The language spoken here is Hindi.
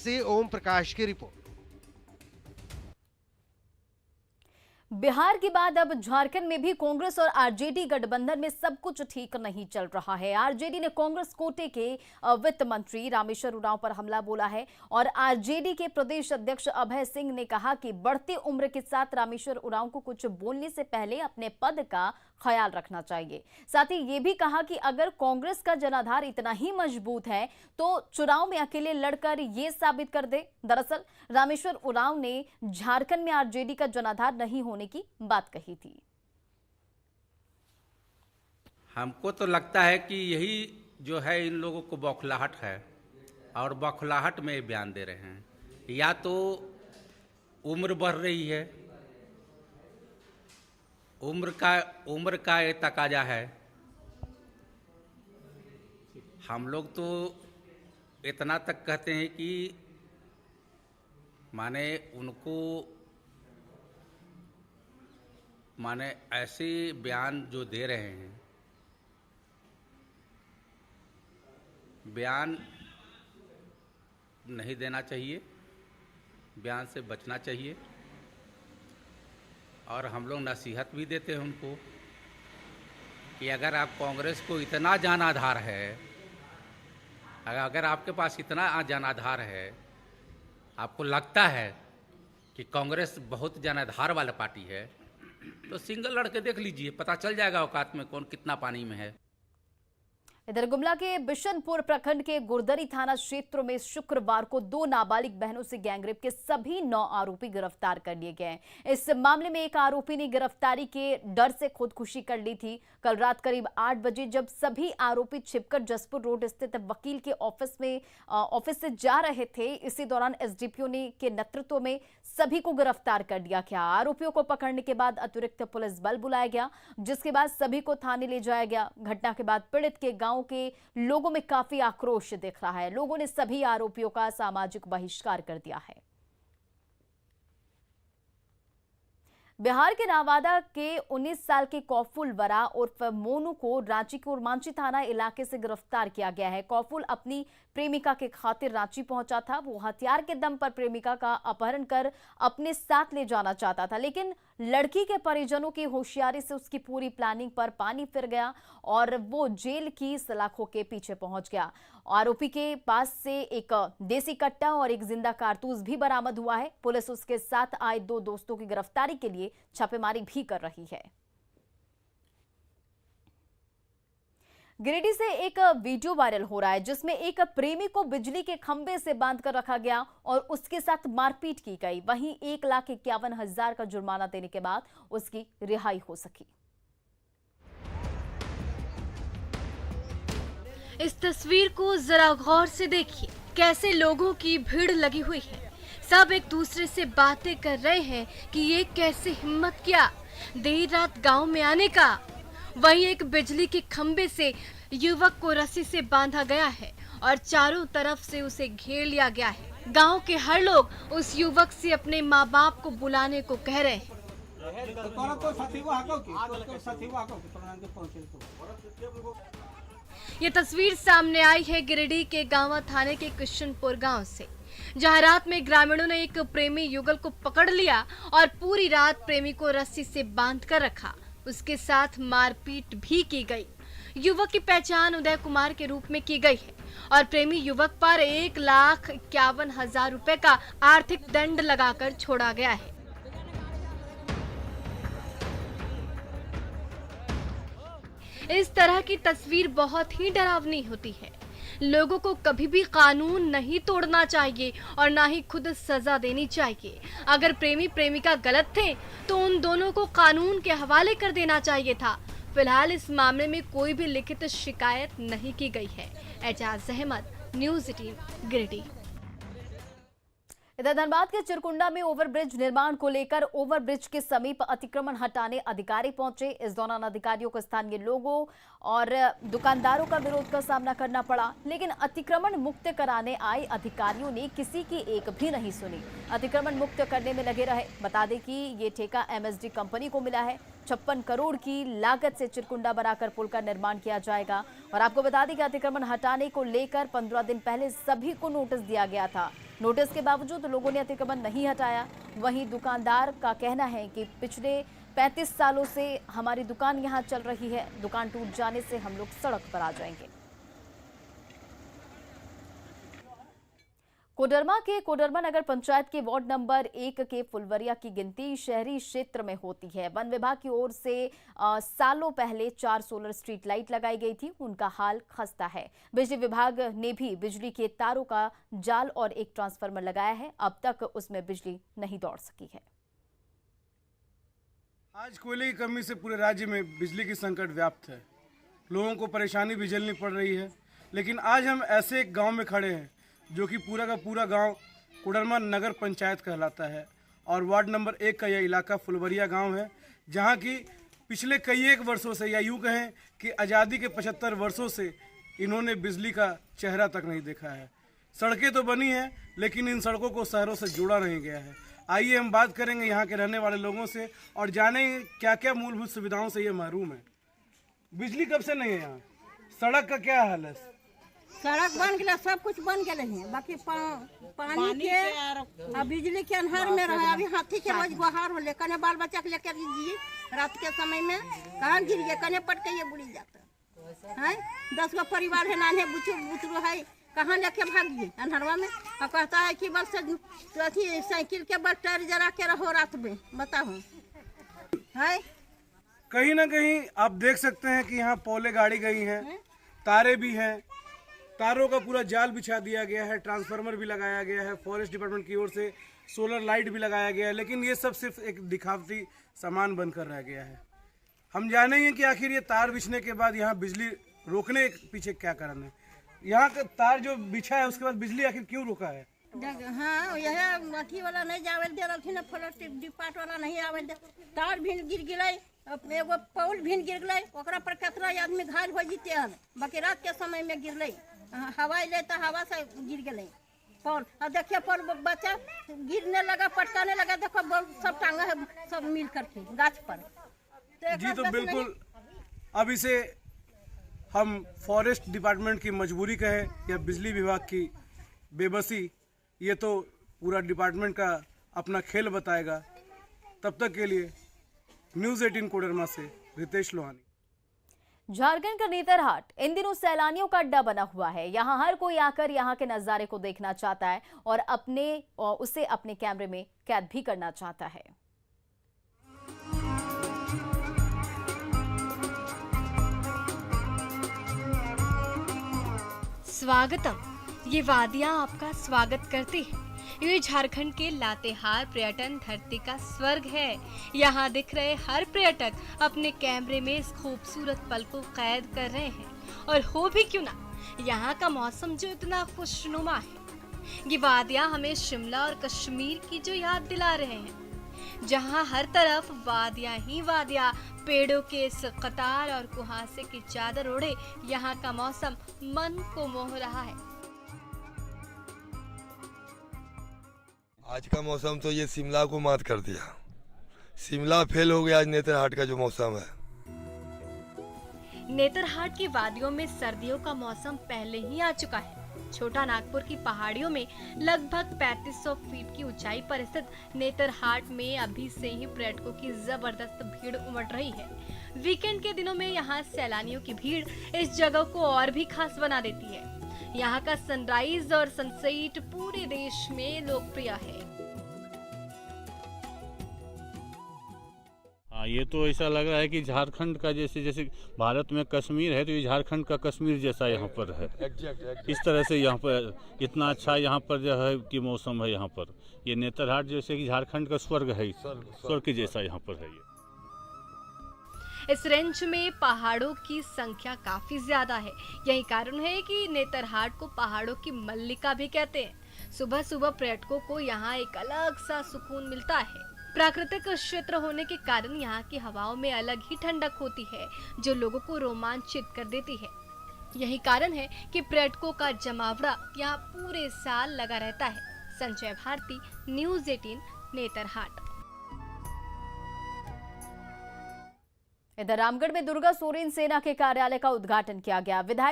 से ओम प्रकाश की रिपोर्ट। बिहार के बाद अब झारखंड में भी कांग्रेस और आरजेडी गठबंधन में सब कुछ ठीक नहीं चल रहा है। आरजेडी ने कांग्रेस कोटे के वित्त मंत्री रामेश्वर उरांव पर हमला बोला है और आरजेडी के प्रदेश अध्यक्ष अभय सिंह ने कहा कि बढ़ती उम्र के साथ रामेश्वर उरांव को कुछ बोलने से पहले अपने पद का ख्याल रखना चाहिए। साथ ही ये भी कहा कि अगर कांग्रेस का जनाधार इतना ही मजबूत है तो चुनाव में अकेले लड़कर ये साबित कर दे। दरअसल रामेश्वर उरांव ने झारखंड में आरजेडी का जनाधार नहीं होने की बात कही थी। हमको तो लगता है कि यही जो है इन लोगों को बौखलाहट है और बौखलाहट में बयान दे रहे हैं। या तो उम्र बढ़ रही है, उम्र का ये तकाजा है। हम लोग तो इतना तक कहते हैं कि माने उनको ऐसे बयान जो दे रहे हैं, बयान नहीं देना चाहिए, बयान से बचना चाहिए। और हम लोग नसीहत भी देते हैं उनको कि अगर आप कांग्रेस को इतना जनाधार है, अगर आपके पास इतना जनाधार है, आपको लगता है कि कांग्रेस बहुत जनाधार वाला पार्टी है, तो सिंगल लड़के देख लीजिए, पता चल जाएगा औकात में कौन कितना पानी में है। इधर गुमला के बिशनपुर प्रखंड के गुरदरी थाना क्षेत्र में शुक्रवार को 2 नाबालिग बहनों से गैंगरेप के सभी 9 आरोपी गिरफ्तार कर लिए गए। इस मामले में एक आरोपी ने गिरफ्तारी के डर से खुदकुशी कर ली थी। कल रात करीब 8 बजे जब सभी आरोपी छिपकर जसपुर रोड स्थित वकील के ऑफिस से जा रहे थे, इसी दौरान एसडीपीओ के नेतृत्व में सभी को गिरफ्तार कर लिया गया। आरोपियों को पकड़ने के बाद अतिरिक्त पुलिस बल बुलाया गया, जिसके बाद सभी को थाने ले जाया गया। घटना के बाद पीड़ित के गांव के लोगों में काफी आक्रोश दिख रहा है। लोगों ने सभी आरोपियों का सामाजिक बहिष्कार कर दिया है। बिहार के नवादा के 19 साल के कौफुल वरा उर्फ मोनू को रांची के उर्मांची थाना इलाके से गिरफ्तार किया गया है। कौफुल अपनी प्रेमिका के खातिर रांची पहुंचा था। वो हथियार के दम पर प्रेमिका का अपहरण कर अपने साथ ले जाना चाहता था, लेकिन लड़की के परिजनों की होशियारी से उसकी पूरी प्लानिंग पर पानी फिर गया और वो जेल की सलाखों के पीछे पहुंच गया। आरोपी के पास से एक देसी कट्टा और एक जिंदा कारतूस भी बरामद हुआ है। पुलिस उसके साथ आए 2 दोस्तों की गिरफ्तारी के लिए छापेमारी भी कर रही है। गिरिडीह से एक वीडियो वायरल हो रहा है जिसमें एक प्रेमी को बिजली के खंभे से बांधकर रखा गया और उसके साथ मारपीट की गई। वहीं 1,51,000 का जुर्माना देने के बाद उसकी रिहाई हो सकी। इस तस्वीर को जरा गौर से देखिए, कैसे लोगों की भीड़ लगी हुई है। सब एक दूसरे से बातें कर रहे हैं कि ये कैसे हिम्मत किया देर रात गांव में आने का। वहीं एक बिजली के खंबे से युवक को रस्सी से बांधा गया है और चारों तरफ से उसे घेर लिया गया है। गांव के हर लोग उस युवक से अपने माँ बाप को बुलाने को कह रहे हैं। ये तस्वीर सामने आई है गिरिडीह के गांवा थाने के किशनपुर गांव से, जहां रात में ग्रामीणों ने एक प्रेमी युगल को पकड़ लिया और पूरी रात प्रेमी को रस्सी से बांध कर रखा। उसके साथ मारपीट भी की गई। युवक की पहचान उदय कुमार के रूप में की गई है और प्रेमी युवक पर 1,51,000 रुपए का आर्थिक दंड लगाकर छोड़ा गया है। इस तरह की तस्वीर बहुत ही डरावनी होती है। लोगों को कभी भी कानून नहीं तोड़ना चाहिए और ना ही खुद सजा देनी चाहिए। अगर प्रेमी प्रेमिका गलत थे तो उन दोनों को कानून के हवाले कर देना चाहिए था। फिलहाल इस मामले में कोई भी लिखित शिकायत नहीं की गई है। एजाज अहमद, न्यूज़ 18 गिरिडीह। इधर धनबाद के चिरकुंडा में ओवरब्रिज निर्माण को लेकर ओवरब्रिज के समीप अतिक्रमण हटाने अधिकारी पहुंचे। इस दौरान अधिकारियों को स्थानीय लोगों और दुकानदारों का विरोध का सामना करना पड़ा, लेकिन अतिक्रमण मुक्त कराने आए अधिकारियों ने किसी की एक भी नहीं सुनी। अतिक्रमण मुक्त करने में लगे रहे। बता दें कि ये ठेका एमएसडी कंपनी को मिला है। 56 करोड़ की लागत से चिरकुंडा बराकर पुल का निर्माण किया जाएगा। और आपको बता दें कि अतिक्रमण हटाने को लेकर 15 दिन पहले सभी को नोटिस दिया गया था। नोटिस के बावजूद लोगों ने अतिक्रमण नहीं हटाया। वहीं दुकानदार का कहना है कि पिछले 35 सालों से हमारी दुकान यहां चल रही है, दुकान टूट जाने से हम लोग सड़क पर आ जाएंगे। कोडरमा के कोडरमा नगर पंचायत के वार्ड नंबर 1 के फुलवरिया की गिनती शहरी क्षेत्र में होती है। वन विभाग की ओर से सालों पहले 4 सोलर स्ट्रीट लाइट लगाई गई थी, उनका हाल खस्ता है। बिजली विभाग ने भी बिजली के तारों का जाल और एक ट्रांसफार्मर लगाया है, अब तक उसमें बिजली नहीं दौड़ सकी है। आज कोयले की कमी से पूरे राज्य में बिजली की संकट व्याप्त है, लोगों को परेशानी भी झेलनी पड़ रही है। लेकिन आज हम ऐसे एक गांव में खड़े हैं जो कि पूरा का पूरा गांव कोडरमा नगर पंचायत कहलाता है और वार्ड नंबर 1 का यह इलाका फुलवरिया गांव है, जहां की पिछले कई एक वर्षों से, या यूँ कहें कि आज़ादी के 75 वर्षों से इन्होंने बिजली का चेहरा तक नहीं देखा है। सड़कें तो बनी हैं, लेकिन इन सड़कों को शहरों से जोड़ा नहीं गया है। आइए हम बात करेंगे यहाँ के रहने वाले लोगों से और जानेंगे क्या क्या मूलभूत सुविधाओं से ये महरूम है। बिजली कब से नहीं है यहाँ? सड़क का क्या हाल है? सड़क बन गया, सब कुछ बन गए हैं, बाकी पानी के और बिजली के अन्हार में रहा। अभी हाथी के रोज गुहार हो ले, कने बाल बच्चा के लेकर जी रात के समय में कहाँ गिर गए, कने पट के ये बुड़ी जाता है। 10 गो परिवार है, नाने बुतरू है, कहाँ लेके भागिए अन्हरवा में। और कहता है कि बस अथी साइकिल के बस टायर जरा के रहो रात में, बताओ है। कहीं ना कहीं आप देख सकते हैं कि यहाँ पोले गाड़ी गई हैं, तारे भी हैं, तारों का पूरा जाल बिछा दिया गया है, ट्रांसफार्मर भी लगाया गया है, फॉरेस्ट डिपार्टमेंट की ओर से सोलर लाइट भी लगाया गया है, लेकिन ये सब सिर्फ एक दिखावटी सामान बनकर रह गया है। हम जानेंगे कि आखिर ये तार बिछने के बाद यहाँ बिजली रोकने के पीछे क्या कारण है। यहाँ का तार जो बिछा है उसके बाद बिजली आखिर क्यों रोका है? हाँ, यह अथी वाला नहीं जावे दे रही ना, फॉरेस्ट डिपार्ट वाला नहीं आवे दे। तार भी गिर गए, एगो पोल भी गिर गए, ओकरा पर कितना आदमी घायल हो जीते हैं। बाकी रात के समय में गिरले, हवा ले तो हवा से गिर गए पोल। और देखिए पोल बच्चा गिरने लगा, पटकाने लगा, देखो सब टांगा है सब मिल करके गाछ पर। जी तो बिल्कुल, अब इसे हम फॉरेस्ट डिपार्टमेंट की मजबूरी कहें या बिजली विभाग की बेबसी, ये तो पूरा डिपार्टमेंट का अपना खेल बताएगा। तब तक के लिए न्यूज़ 18 कोडरमा से रितेश लोहानी। झारखंड का नेतरहाट इन दिनों सैलानियों का अड्डा बना हुआ है। यहां हर कोई आकर यहां के नजारे को देखना चाहता है और उसे अपने कैमरे में कैद भी करना चाहता है। स्वागतम, ये वादियां आपका स्वागत करती हैं। ये झारखंड के लातेहार पर्यटन धरती का स्वर्ग है। यहाँ दिख रहे हर पर्यटक अपने कैमरे में इस खूबसूरत पल को कैद कर रहे हैं। और हो भी क्यों ना, यहाँ का मौसम जो इतना खुशनुमा है। ये वादियाँ हमें शिमला और कश्मीर की जो याद दिला रहे हैं, जहाँ हर तरफ वादियाँ ही वादियाँ, पेड़ों के इस कतार और कुहासे की चादर ओढ़े यहाँ का मौसम मन को मोह रहा है। आज का मौसम तो ये शिमला को मात कर दिया। शिमला फेल हो गया आज नेतरहाट का जो मौसम है। नेतरहाट की वादियों में सर्दियों का मौसम पहले ही आ चुका है। छोटा नागपुर की पहाड़ियों में लगभग 3500 फीट की ऊंचाई पर स्थित नेतरहाट में अभी से ही पर्यटकों की जबरदस्त भीड़ उमड़ रही है। वीकेंड के दिनों में यहाँ सैलानियों की भीड़ इस जगह को और भी खास बना देती है। यहाँ का सनराइज और सनसेट पूरे देश में लोकप्रिय है। हाँ, ये तो ऐसा लग रहा है कि झारखंड का जैसे भारत में कश्मीर है, तो ये झारखंड का कश्मीर जैसा यहाँ पर है। इस तरह से यहाँ पर इतना अच्छा यहाँ पर जो है कि मौसम है। यहाँ पर ये नेतरहाट जैसे कि झारखंड का स्वर्ग है, स्वर्ग के जैसा यहाँ पर है। इस रेंज में पहाड़ों की संख्या काफी ज्यादा है। यही कारण है कि नेतरहाट को पहाड़ों की मल्लिका भी कहते हैं। सुबह सुबह पर्यटकों को यहाँ एक अलग सा सुकून मिलता है। प्राकृतिक क्षेत्र होने के कारण यहाँ की हवाओं में अलग ही ठंडक होती है, जो लोगों को रोमांचित कर देती है। यही कारण है कि पर्यटकों का जमावड़ा यहाँ पूरे साल लगा रहता है। संजय भारती, न्यूज़ 18, नेतरहाट। इधर रामगढ़ में दुर्गा सोरेन सेना के कार्यालय का उद्घाटन किया गया। विधायक